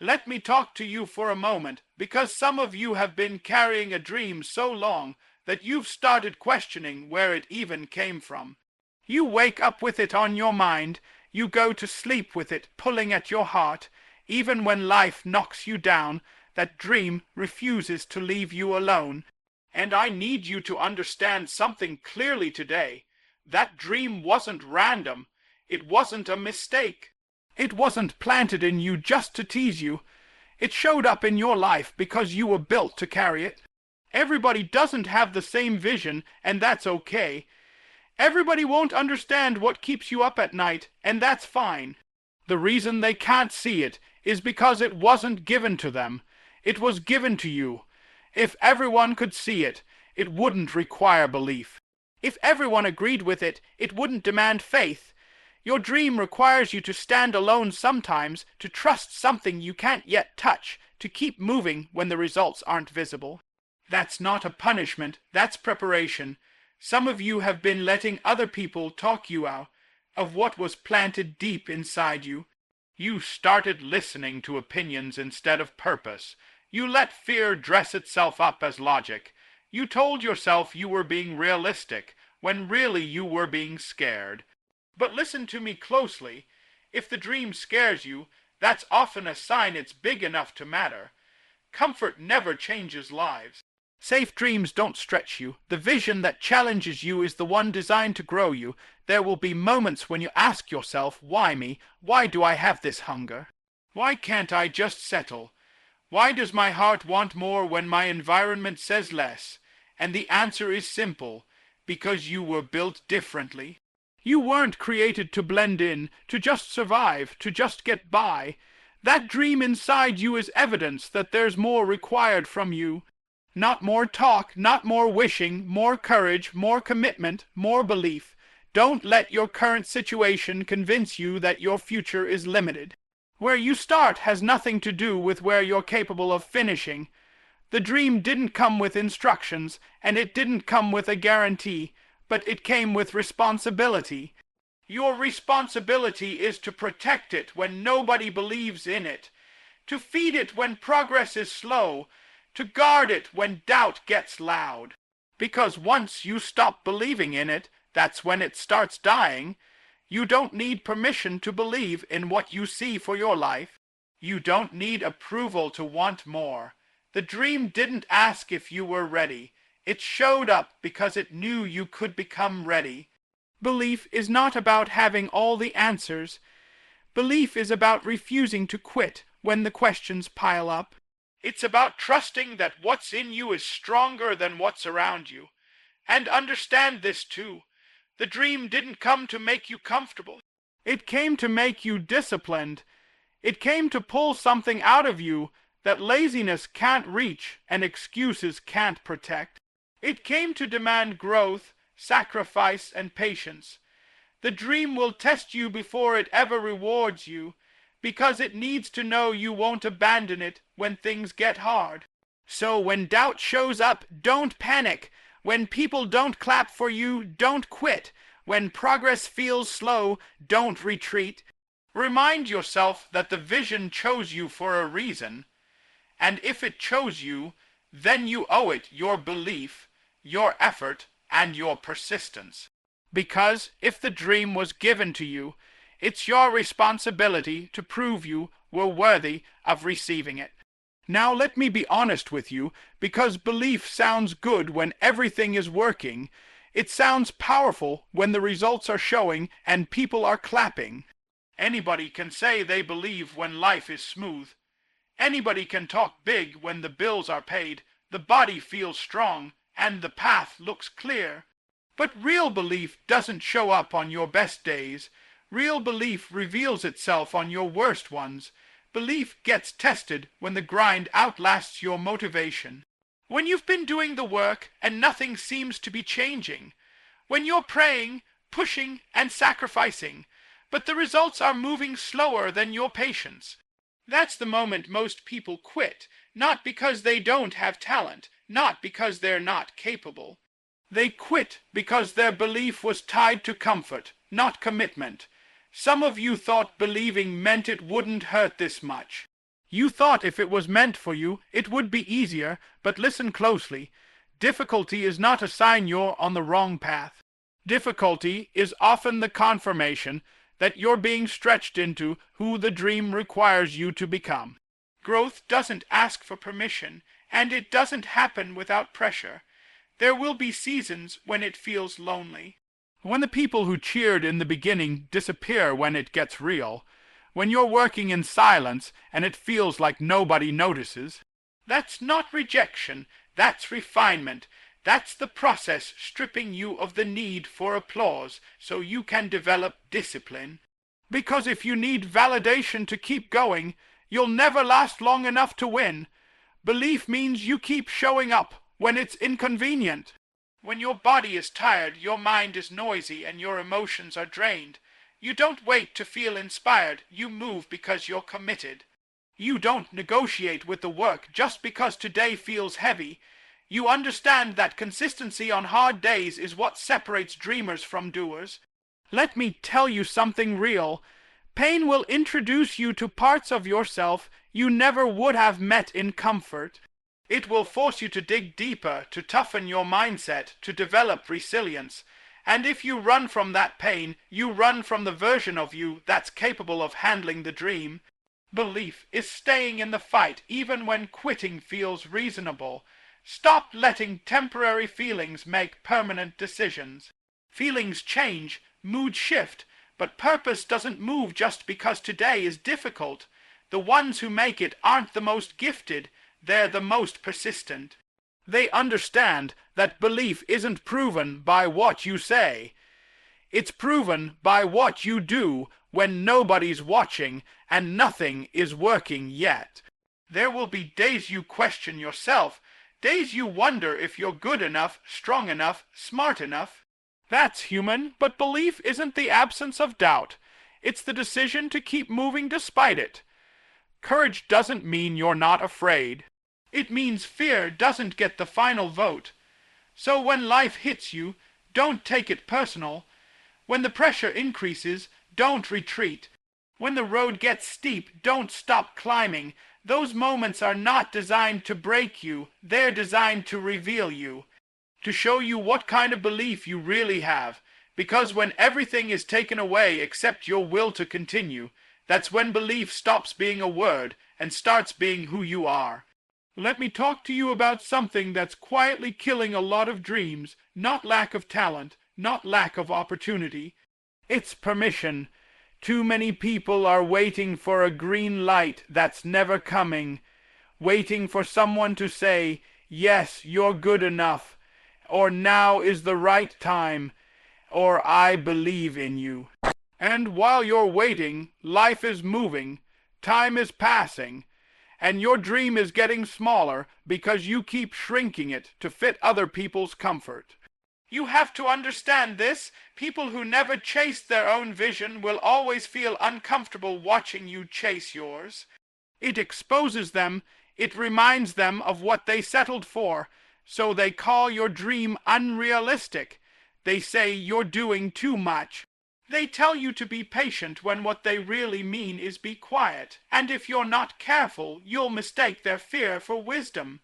Let me talk to you for a moment, because some of you have been carrying a dream so long that you've started questioning where it even came from. You wake up with it on your mind, you go to sleep with it pulling at your heart. Even when life knocks you down, that dream refuses to leave you alone. And I need you to understand something clearly today. That dream wasn't random. It wasn't a mistake. It wasn't planted in you just to tease you. It showed up in your life because you were built to carry it. Everybody doesn't have the same vision, and that's okay. Everybody won't understand what keeps you up at night, and that's fine. The reason they can't see it is because it wasn't given to them. It was given to you. If everyone could see it, it wouldn't require belief. If everyone agreed with it, it wouldn't demand faith. Your dream requires you to stand alone sometimes, to trust something you can't yet touch, to keep moving when the results aren't visible. That's not a punishment, that's preparation. Some of you have been letting other people talk you out of what was planted deep inside you. You started listening to opinions instead of purpose. You let fear dress itself up as logic. You told yourself you were being realistic, when really you were being scared. But listen to me closely. If the dream scares you, that's often a sign it's big enough to matter. Comfort never changes lives. Safe dreams don't stretch you. The vision that challenges you is the one designed to grow you. There will be moments when you ask yourself, why me? Why do I have this hunger? Why can't I just settle? Why does my heart want more when my environment says less? And the answer is simple, because you were built differently. You weren't created to blend in, to just survive, to just get by. That dream inside you is evidence that there's more required from you. Not more talk, not more wishing, more courage, more commitment, more belief. Don't let your current situation convince you that your future is limited. Where you start has nothing to do with where you're capable of finishing. The dream didn't come with instructions, and it didn't come with a guarantee, but it came with responsibility. Your responsibility is to protect it when nobody believes in it, to feed it when progress is slow, to guard it when doubt gets loud. Because once you stop believing in it, that's when it starts dying. You don't need permission to believe in what you see for your life. You don't need approval to want more. The dream didn't ask if you were ready. It showed up because it knew you could become ready. Belief is not about having all the answers. Belief is about refusing to quit when the questions pile up. It's about trusting that what's in you is stronger than what's around you. And understand this too. The dream didn't come to make you comfortable. It came to make you disciplined. It came to pull something out of you that laziness can't reach and excuses can't protect. It came to demand growth, sacrifice, and patience. The dream will test you before it ever rewards you, because it needs to know you won't abandon it when things get hard. So when doubt shows up, don't panic. When people don't clap for you, don't quit. When progress feels slow, don't retreat. Remind yourself that the vision chose you for a reason. And if it chose you, then you owe it your belief, your effort, and your persistence. Because if the dream was given to you, it's your responsibility to prove you were worthy of receiving it. Now let me be honest with you, because belief sounds good when everything is working. It sounds powerful when the results are showing and people are clapping. Anybody can say they believe when life is smooth. Anybody can talk big when the bills are paid, the body feels strong, and the path looks clear. But real belief doesn't show up on your best days. Real belief reveals itself on your worst ones. Belief gets tested when the grind outlasts your motivation. When you've been doing the work and nothing seems to be changing. When you're praying, pushing, and sacrificing, but the results are moving slower than your patience. That's the moment most people quit, not because they don't have talent, not because they're not capable. They quit because their belief was tied to comfort, not commitment. Some of you thought believing meant it wouldn't hurt this much. You thought if it was meant for you, it would be easier, but listen closely. Difficulty is not a sign you're on the wrong path. Difficulty is often the confirmation that you're being stretched into who the dream requires you to become. Growth doesn't ask for permission, and it doesn't happen without pressure. There will be seasons when it feels lonely. When the people who cheered in the beginning disappear when it gets real, when you're working in silence and it feels like nobody notices, that's not rejection, that's refinement. That's the process stripping you of the need for applause so you can develop discipline. Because if you need validation to keep going, you'll never last long enough to win. Belief means you keep showing up when it's inconvenient. When your body is tired, your mind is noisy, and your emotions are drained. You don't wait to feel inspired, you move because you're committed. You don't negotiate with the work just because today feels heavy. You understand that consistency on hard days is what separates dreamers from doers. Let me tell you something real. Pain will introduce you to parts of yourself you never would have met in comfort. It will force you to dig deeper, to toughen your mindset, to develop resilience. And if you run from that pain, you run from the version of you that's capable of handling the dream. Belief is staying in the fight even when quitting feels reasonable. Stop letting temporary feelings make permanent decisions. Feelings change, moods shift, but purpose doesn't move just because today is difficult. The ones who make it aren't the most gifted, they're the most persistent. They understand that belief isn't proven by what you say. It's proven by what you do when nobody's watching and nothing is working yet. There will be days you question yourself, days you wonder if you're good enough, strong enough, smart enough. That's human, but belief isn't the absence of doubt. It's the decision to keep moving despite it. Courage doesn't mean you're not afraid. It means fear doesn't get the final vote. So when life hits you, don't take it personal. When the pressure increases, don't retreat. When the road gets steep, don't stop climbing. Those moments are not designed to break you, they're designed to reveal you, to show you what kind of belief you really have. Because when everything is taken away except your will to continue, that's when belief stops being a word and starts being who you are. Let me talk to you about something that's quietly killing a lot of dreams, not lack of talent, not lack of opportunity. It's permission. Too many people are waiting for a green light that's never coming, waiting for someone to say, yes, you're good enough, or now is the right time, or I believe in you. And while you're waiting, life is moving, time is passing, and your dream is getting smaller because you keep shrinking it to fit other people's comfort. You have to understand this. People who never chase their own vision will always feel uncomfortable watching you chase yours. It exposes them, it reminds them of what they settled for, so they call your dream unrealistic. They say you're doing too much. They tell you to be patient when what they really mean is be quiet, and if you're not careful, you'll mistake their fear for wisdom.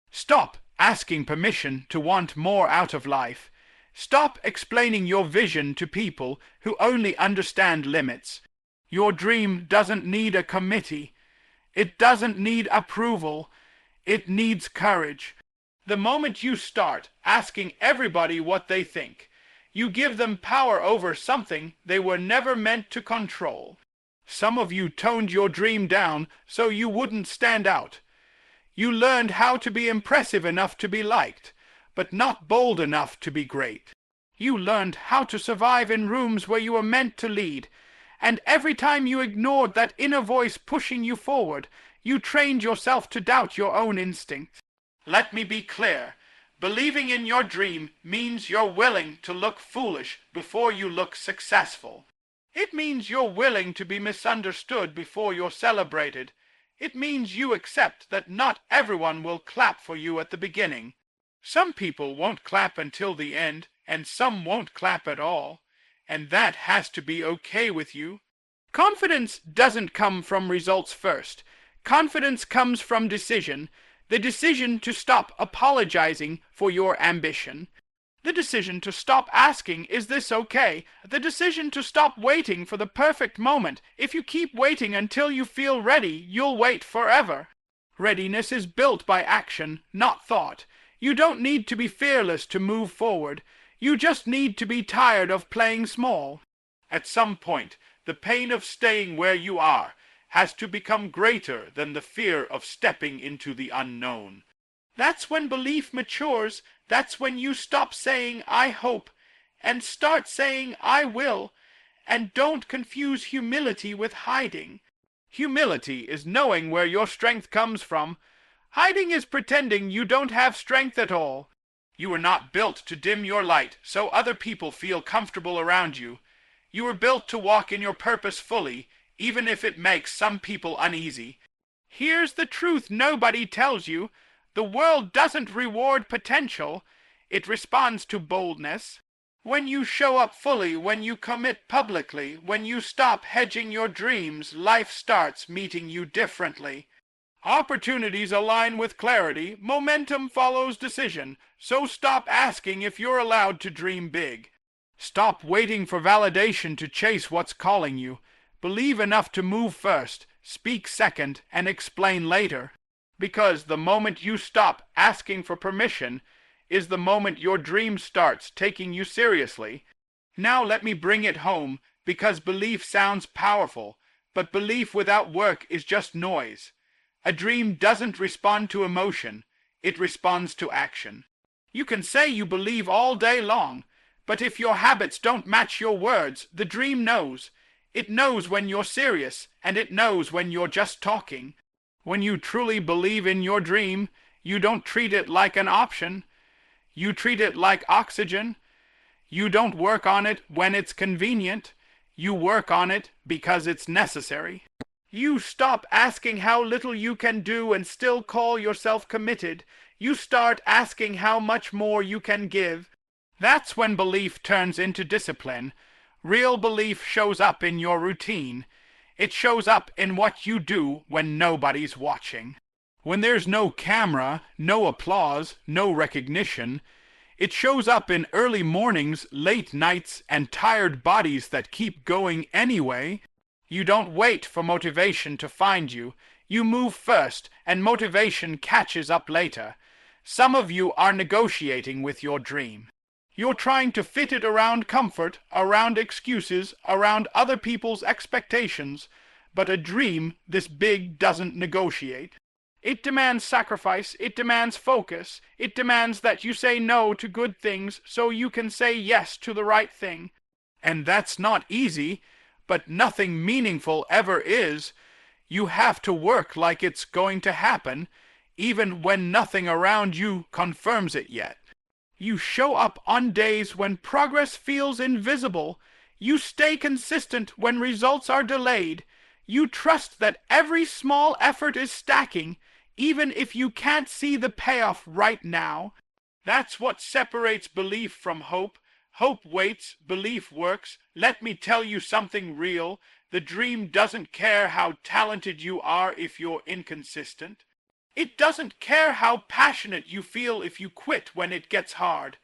Stop asking permission to want more out of life. Stop explaining your vision to people who only understand limits. Your dream doesn't need a committee. It doesn't need approval. It needs courage. The moment you start asking everybody what they think, you give them power over something they were never meant to control. Some of you toned your dream down so you wouldn't stand out. You learned how to be impressive enough to be liked, but not bold enough to be great. You learned how to survive in rooms where you were meant to lead, and every time you ignored that inner voice pushing you forward, you trained yourself to doubt your own instincts. Let me be clear. Believing in your dream means you're willing to look foolish before you look successful. It means you're willing to be misunderstood before you're celebrated. It means you accept that not everyone will clap for you at the beginning. Some people won't clap until the end, and some won't clap at all, and that has to be okay with you. Confidence doesn't come from results first. Confidence comes from decision, the decision to stop apologizing for your ambition. The decision to stop asking, is this okay? The decision to stop waiting for the perfect moment. If you keep waiting until you feel ready, you'll wait forever. Readiness is built by action, not thought. You don't need to be fearless to move forward. You just need to be tired of playing small. At some point, the pain of staying where you are has to become greater than the fear of stepping into the unknown. That's when belief matures. That's when you stop saying, I hope, and start saying, I will. And don't confuse humility with hiding. Humility is knowing where your strength comes from. Hiding is pretending you don't have strength at all. You were not built to dim your light so other people feel comfortable around you. You were built to walk in your purpose fully, even if it makes some people uneasy. Here's the truth nobody tells you. The world doesn't reward potential. It responds to boldness. When you show up fully, when you commit publicly, when you stop hedging your dreams, life starts meeting you differently. Opportunities align with clarity. Momentum follows decision. So stop asking if you're allowed to dream big. Stop waiting for validation to chase what's calling you. Believe enough to move first, speak second, and explain later. Because the moment you stop asking for permission is the moment your dream starts taking you seriously. Now let me bring it home, because belief sounds powerful, but belief without work is just noise. A dream doesn't respond to emotion, it responds to action. You can say you believe all day long, but if your habits don't match your words, the dream knows. It knows when you're serious, and it knows when you're just talking. When you truly believe in your dream, you don't treat it like an option. You treat it like oxygen. You don't work on it when it's convenient. You work on it because it's necessary. You stop asking how little you can do and still call yourself committed. You start asking how much more you can give. That's when belief turns into discipline. Real belief shows up in your routine. It shows up in what you do when nobody's watching. When there's no camera, no applause, no recognition, it shows up in early mornings, late nights, and tired bodies that keep going anyway. You don't wait for motivation to find you. You move first, and motivation catches up later. Some of you are negotiating with your dream. You're trying to fit it around comfort, around excuses, around other people's expectations. But a dream this big doesn't negotiate. It demands sacrifice, it demands focus, it demands that you say no to good things so you can say yes to the right thing. And that's not easy, but nothing meaningful ever is. You have to work like it's going to happen, even when nothing around you confirms it yet. You show up on days when progress feels invisible. You stay consistent when results are delayed. You trust that every small effort is stacking, even if you can't see the payoff right now. That's what separates belief from hope. Hope waits, belief works. Let me tell you something real. The dream doesn't care how talented you are if you're inconsistent. It doesn't care how passionate you feel if you quit when it gets hard.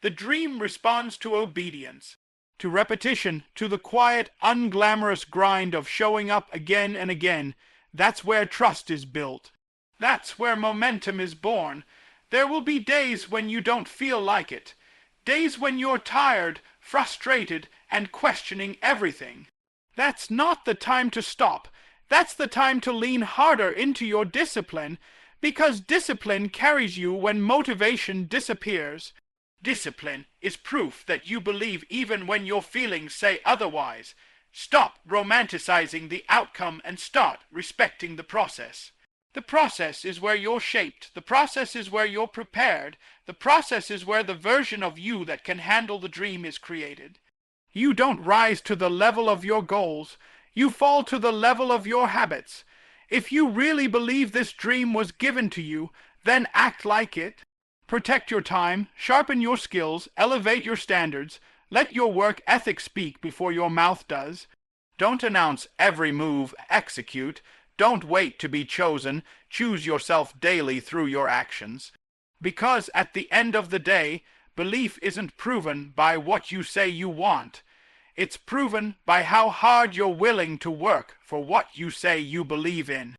The dream responds to obedience, to repetition, to the quiet, unglamorous grind of showing up again and again. That's where trust is built. That's where momentum is born. There will be days when you don't feel like it. Days when you're tired, frustrated, and questioning everything. That's not the time to stop. That's the time to lean harder into your discipline, because discipline carries you when motivation disappears. Discipline is proof that you believe even when your feelings say otherwise. Stop romanticizing the outcome and start respecting the process. The process is where you're shaped. The process is where you're prepared. The process is where the version of you that can handle the dream is created. You don't rise to the level of your goals. You fall to the level of your habits. If you really believe this dream was given to you, then act like it. Protect your time, sharpen your skills, elevate your standards. Let your work ethic speak before your mouth does. Don't announce every move, execute. Don't wait to be chosen. Choose yourself daily through your actions. Because at the end of the day, belief isn't proven by what you say you want. It's proven by how hard you're willing to work for what you say you believe in.